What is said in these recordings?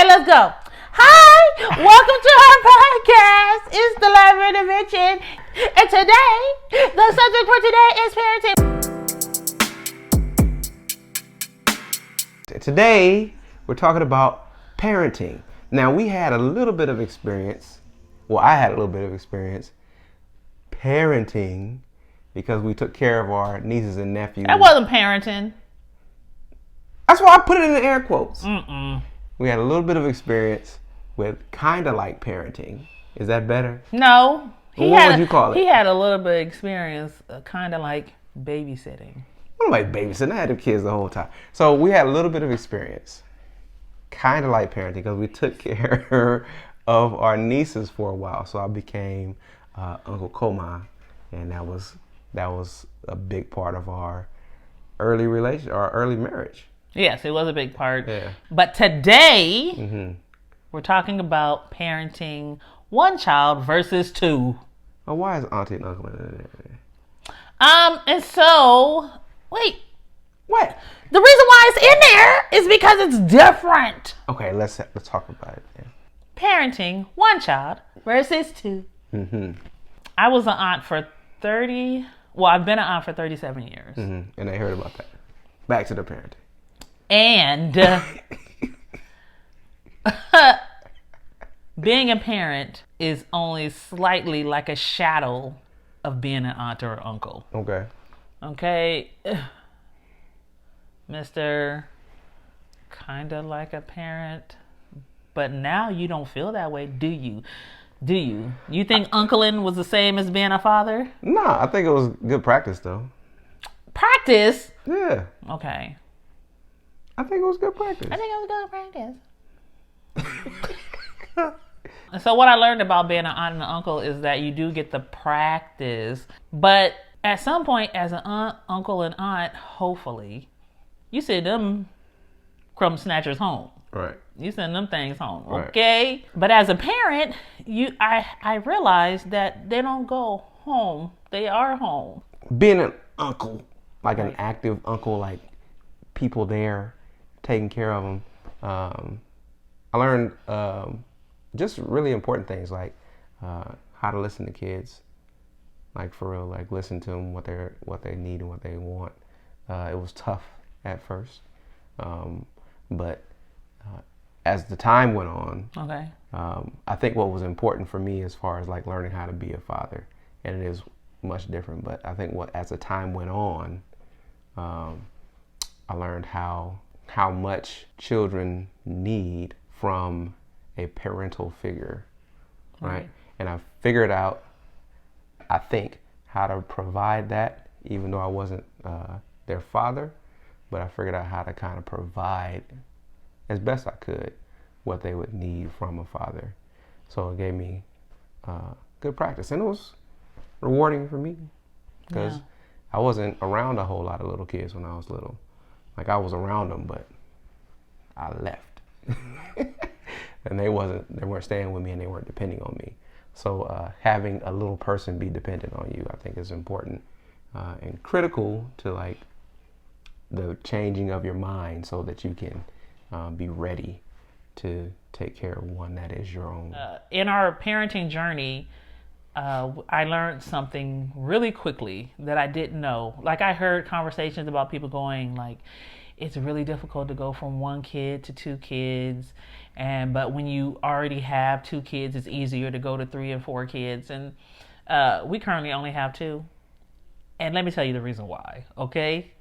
let's go. Hi, welcome to our podcast. It's the Live Intervention. And today, the subject for today is parenting. Today, we're talking about parenting. Now, we had a little bit of experience. Well, I had a little bit of experience parenting because we took care of our nieces and nephews. That wasn't parenting. That's why I put it in the air quotes. We had a little bit of experience with kind of like parenting. Is that better? No. What would you call it? He had a little bit of experience, kind of like babysitting. I'm like babysitting. I had the kids the whole time. So we had a little bit of experience. Kind of like parenting because we took care of our nieces for a while. So I became Uncle Koma, and that was a big part of our early marriage. Yes, it was a big part. Yeah. But today, we're talking about parenting one child versus two. Oh, why is Auntie and Uncle in there? And so, wait. What? The reason why it's in there is because it's different. Okay, let's talk about it. Yeah. Parenting one child versus two. I was an aunt for I've been an aunt for 37 years. And they heard about that. Back to the parenting. And being a parent is only slightly like a shadow of being an aunt or uncle. Okay? Mr. Kinda like a parent. But now you don't feel that way, do you? You think uncling was the same as being a father? No, I think it was good practice though. Practice? Yeah. Okay. I think it was good practice. I think it was good practice. So what I learned about being an aunt and an uncle is that you do get the practice, but at some point as an aunt, uncle, and aunt, hopefully, you send them crumb snatchers home. Right. You send them things home, Right. okay? But as a parent, I realized that they don't go home. They are home. Being an uncle, like an active uncle, like people there taking care of them. I learned just really important things like how to listen to kids, like for real, like listen to them, what they need and what they want. It was tough at first, but as the time went on, I think what was important for me as far as like learning how to be a father, and it is much different, but I think as the time went on, I learned how much children need from a parental figure, right? And I figured out, I think, how to provide that, even though I wasn't their father, but I figured out how to kind of provide as best I could what they would need from a father. So it gave me good practice, and it was rewarding for me because I wasn't around a whole lot of little kids when I was little. Like I was around them, but I left, and they weren't staying with me, and they weren't depending on me. So having a little person be dependent on you, I think, is important and critical to like the changing of your mind, so that you can be ready to take care of one that is your own. In our parenting journey, I learned something really quickly that I didn't know. Like I heard conversations about people going like, it's really difficult to go from one kid to two kids, but when you already have two kids, it's easier to go to 3 and 4 kids. And we currently only have 2. And let me tell you the reason why, okay?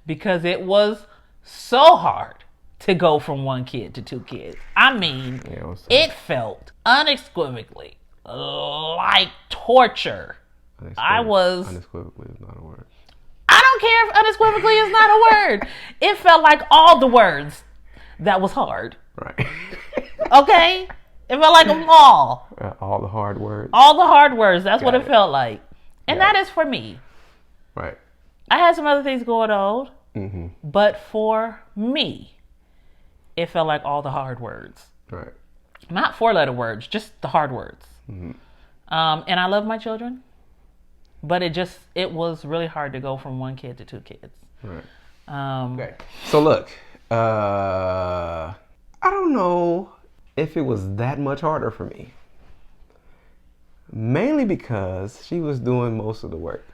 Because it was so hard to go from 1 kid to 2 kids. I mean, it felt unequivocally like torture. Unequivocally is not a word. I don't care if unequivocally is not a word. It felt like all the words that was hard. Right. Okay? It felt like them all. All the hard words. All the hard words. That's what it felt like. And that is for me. Right. I had some other things going on. But for me, it felt like all the hard words. Right. Not 4-letter words, just the hard words. And I love my children. But it was really hard to go from 1 kid to 2 kids. Right. Okay. So look, I don't know if it was that much harder for me. Mainly because she was doing most of the work.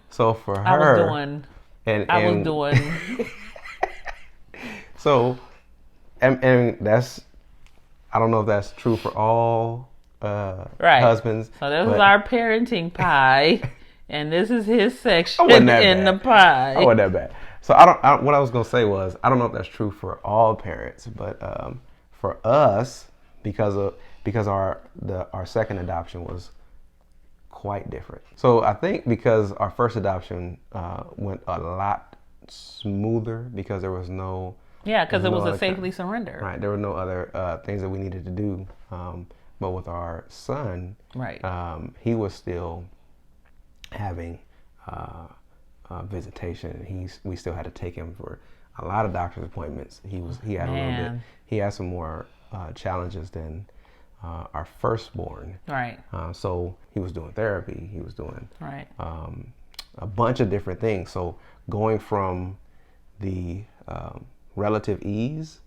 So for her, I was doing. So, and that's, I don't know if that's true for all husbands. So this is our parenting pie, and this is his section in the pie. I wasn't that bad. So what I was gonna say was, I don't know if that's true for all parents, but for us, because our second adoption was quite different. So I think because our first adoption went a lot smoother because there was no. Yeah, because it was a safely surrender. Right, there were no other things that we needed to do. But with our son, right, he was still having visitation. We still had to take him for a lot of doctor's appointments. He had a little bit. He had some more challenges than our firstborn. Right. So he was doing therapy. He was doing right a bunch of different things. So going from the relative ease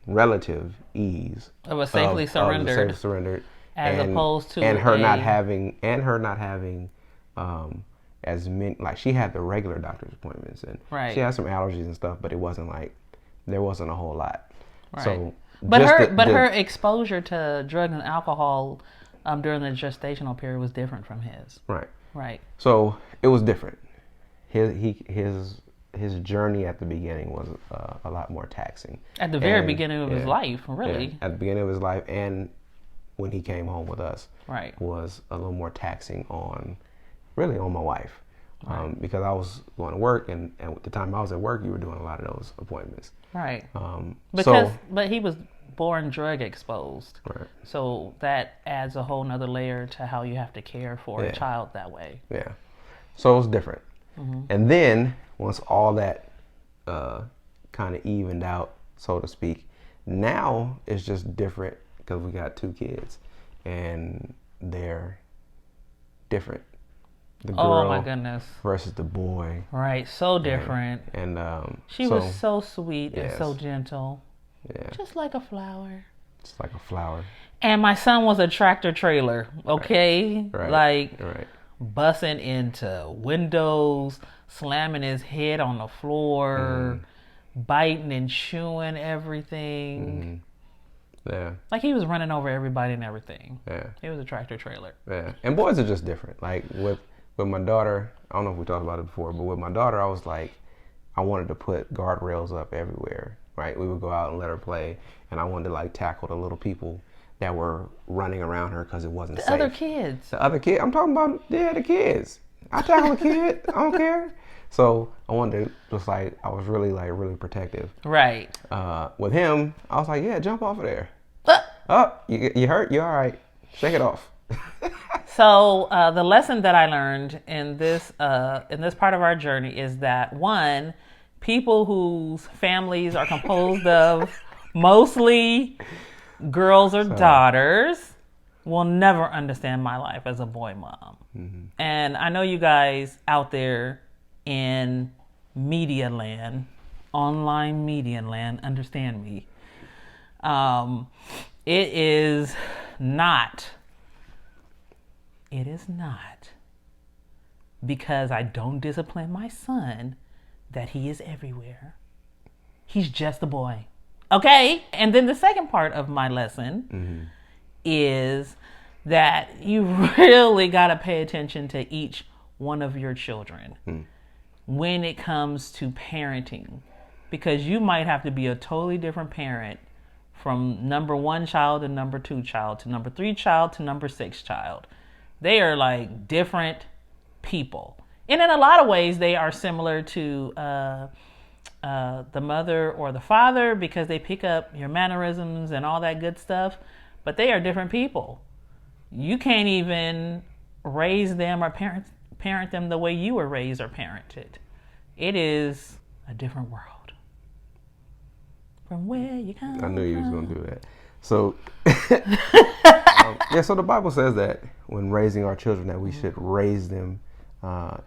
of a safely surrendered, as opposed to her not having as many, like, she had the regular doctor's appointments, and she had some allergies and stuff, but it wasn't like there wasn't a whole lot. Right. So her exposure to drugs and alcohol during the gestational period was different from his. Right. So it was different. His journey at the beginning was a lot more taxing. At the very beginning of his life, really. Yeah, at the beginning of his life, and when he came home with us, right, was a little more taxing on my wife. Right. Because I was going to work, and at the time I was at work, you were doing a lot of those appointments. Right. But he was born drug exposed. Right. So that adds a whole nother layer to how you have to care for a child that way. Yeah. So it was different. Mm-hmm. And then once all that kind of evened out, so to speak, now it's just different because we got 2 kids and they're different. The girl, oh my goodness, versus the boy. Right, so different. And she was so sweet and so gentle. Yeah. Just like a flower. Just like a flower. And my son was a tractor trailer, okay? Right. Bussing into windows, slamming his head on the floor, biting and chewing everything. Yeah. Like he was running over everybody and everything. Yeah. He was a tractor trailer. Yeah. And boys are just different. Like with my daughter, I don't know if we talked about it before, but with my daughter, I was like, I wanted to put guardrails up everywhere, right? We would go out and let her play, and I wanted to like tackle the little people that were running around her because it wasn't safe. The other kids. I'm talking about, the kids. I tackle a kid. I don't care. So I wanted to just like, I was really protective. Right. With him, I was like, yeah, jump off of there. You hurt? You all right? Shake it off. So the lesson that I learned in this part of our journey is that, one, people whose families are composed of mostly girls or daughters will never understand my life as a boy mom. Mm-hmm. And I know you guys out there in media land, online media land, understand me. It is not because I don't discipline my son that he is everywhere. He's just a boy. Okay? And then the second part of my lesson is that you really got to pay attention to each one of your children when it comes to parenting. Because you might have to be a totally different parent from number 1 child to number 2 child to number 3 child to number 6 child. They are like different people. And in a lot of ways, they are similar to the mother or the father because they pick up your mannerisms and all that good stuff. But they are different people. You can't even raise them or parent them the way you were raised or parented. It is a different world. From where you come from. I knew you was going to do that. So, so the Bible says that when raising our children that we should raise them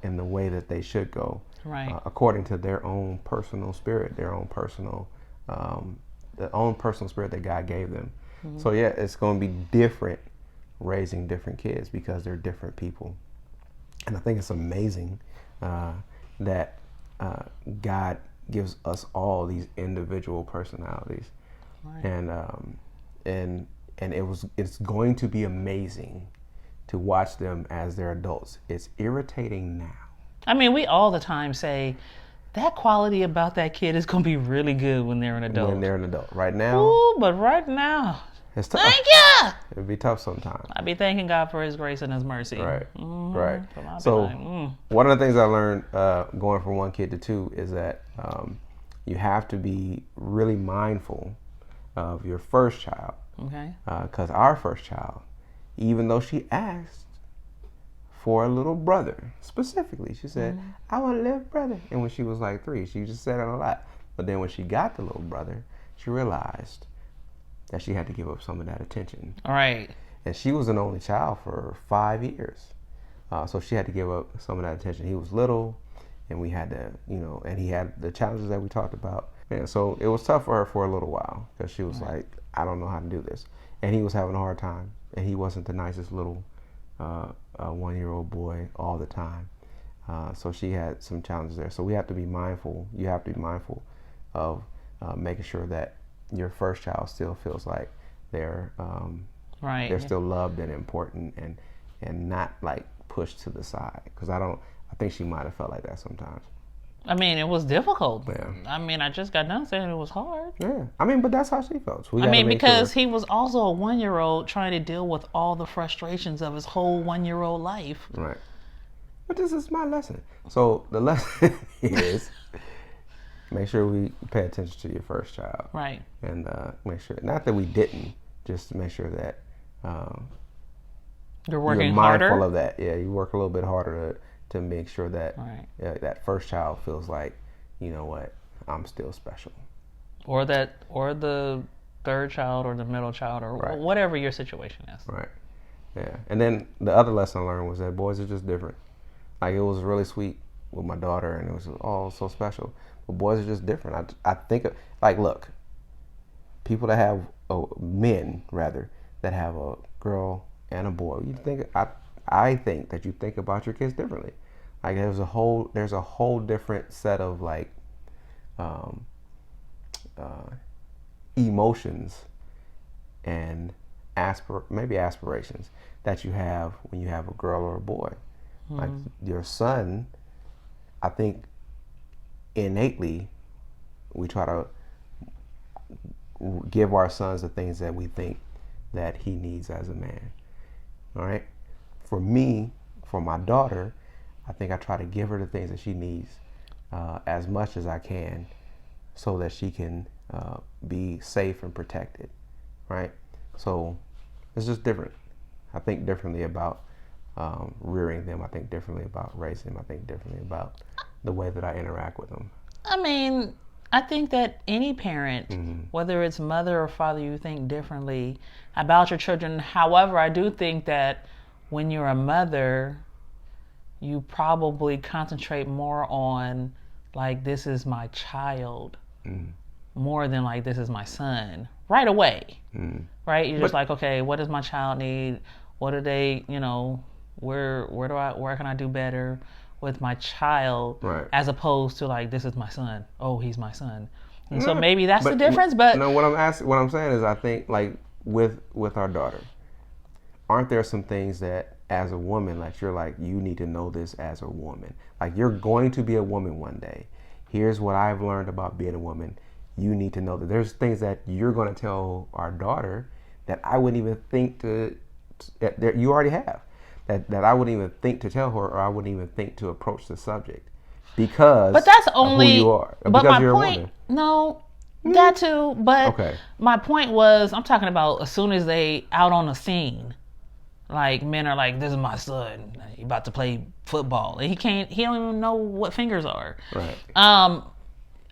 in the way that they should go. Right. According to their own personal spirit, their own personal the own personal spirit that God gave them. So yeah, it's going to be different raising different kids because they're different people. And I think it's amazing that God gives us all these individual personalities, Right. and it's going to be amazing to watch them as they're adults. It's irritating now. I mean, we all the time say that quality about that kid is gonna be really good when they're an adult. When they're an adult, right now, Ooh, but right now, it's tough. thank you. It'd be tough sometimes. I be thanking God for His grace and His mercy. Right, Mhm. right. But I be So like, one of the things I learned going from one kid to two is that you have to be really mindful of your first child. okay. Because our first child, even though she asked for a little brother, specifically, she said, I want a little brother. And when she was like 3, she just said it a lot. But then when she got the little brother, she realized that she had to give up some of that attention. All right. And she was an only child for 5 years. So she had to give up some of that attention. He was little, and we had to, and he had the challenges that we talked about. And so it was tough for her for a little while because she was like, I don't know how to do this. And he was having a hard time. And he wasn't the nicest little 1-year-old boy all the time. So she had some challenges there. So we have to be mindful. You have to be mindful of making sure that your first child still feels like they're Right. they're still loved and important and not like pushed to the side. Because I think she might have felt like that sometimes. I mean, it was difficult. Yeah. I mean, I just got done saying it was hard. Yeah, I mean, but that's how she felt. So I mean, because he was also a 1-year-old trying to deal with all the frustrations of his whole 1-year-old life. Right. But this is my lesson. So the lesson is make sure we pay attention to your first child. Right. And make sure, not that we didn't, just to make sure that You're working you're mindful harder. of that. Yeah, you work a little bit harder to make sure that Right. that first child feels like, you know what, I'm still special. Or the third child or the middle child or Right. whatever your situation is. Right. Yeah. And then the other lesson I learned was that boys are just different. Like, it was really sweet with my daughter, and it was all so special. But boys are just different. I think, like, look, people that have, men rather, that have a girl and a boy, I think that you think about your kids differently. Like, there's a whole different set of like emotions and maybe aspirations that you have when you have a girl or a boy. Like, your son, I think innately we try to give our sons the things that we think that he needs as a man. All right. For me, for my daughter, I think I try to give her the things that she needs as much as I can, so that she can be safe and protected. Right. So it's just different. I think differently about rearing them. I think differently about raising them. I think differently about the way that I interact with them. I mean, I think that any parent, whether it's mother or father, you think differently about your children. However, I do think that when you're a mother, you probably concentrate more on, like, this is my child, more than like, this is my son, right away. Right? You're just like, okay, what does my child need? What do they, where can I do better with my child? Right. As opposed to, like, this is my son. Oh, he's my son. And so maybe that's the difference. But no, what I'm saying is, I think, like, with our daughter, aren't there some things that as a woman, like, you're like, you need to know this as a woman. Like, you're going to be a woman one day. Here's what I've learned about being a woman. You need to know that there's things that you're going to tell our daughter that I wouldn't even think that you already have. That I wouldn't even think to tell her, or I wouldn't even think to approach the subject, because But that's only of who you are. But because my you're point, a woman. no, that too. But Okay. my point was, I'm talking about as soon as they out on the scene, like, men are like, this is my son. He about to play football, and he don't even know what fingers are. Right.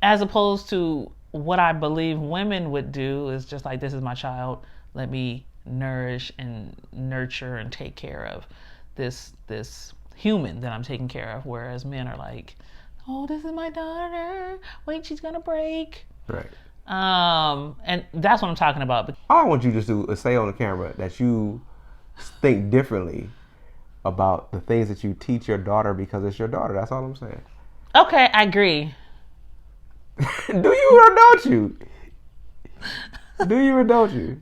As opposed to what I believe women would do is just like, this is my child. Let me nourish and nurture and take care of this human that I'm taking care of. Whereas men are like, oh, this is my daughter. Wait, she's gonna break. Right. And that's what I'm talking about. All I want you to just do is say on the camera that you think differently about the things that you teach your daughter because it's your daughter. That's all I'm saying. Okay, I agree. Do you or don't you? Do you or don't you?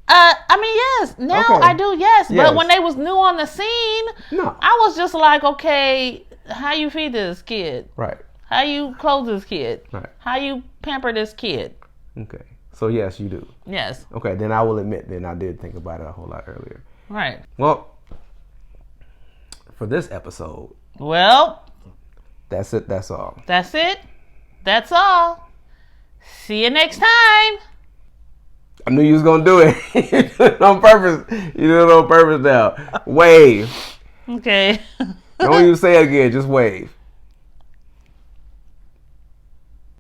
I mean, yes. Now Okay. I do, yes. Yes. But when they was new on the scene, No. I was just like, okay, how you feed this kid? Right. How you clothe this kid? Right. How you pamper this kid? Okay. So yes, you do. Yes. Okay, then I will admit then I did think about it a whole lot earlier. Right. Well, for this episode, Well, that's it. That's all. that's it. That's all. See you next time. I knew you was gonna do it. You did it on purpose. You did it on purpose now. Wave. Okay. Don't even say it again. Just wave.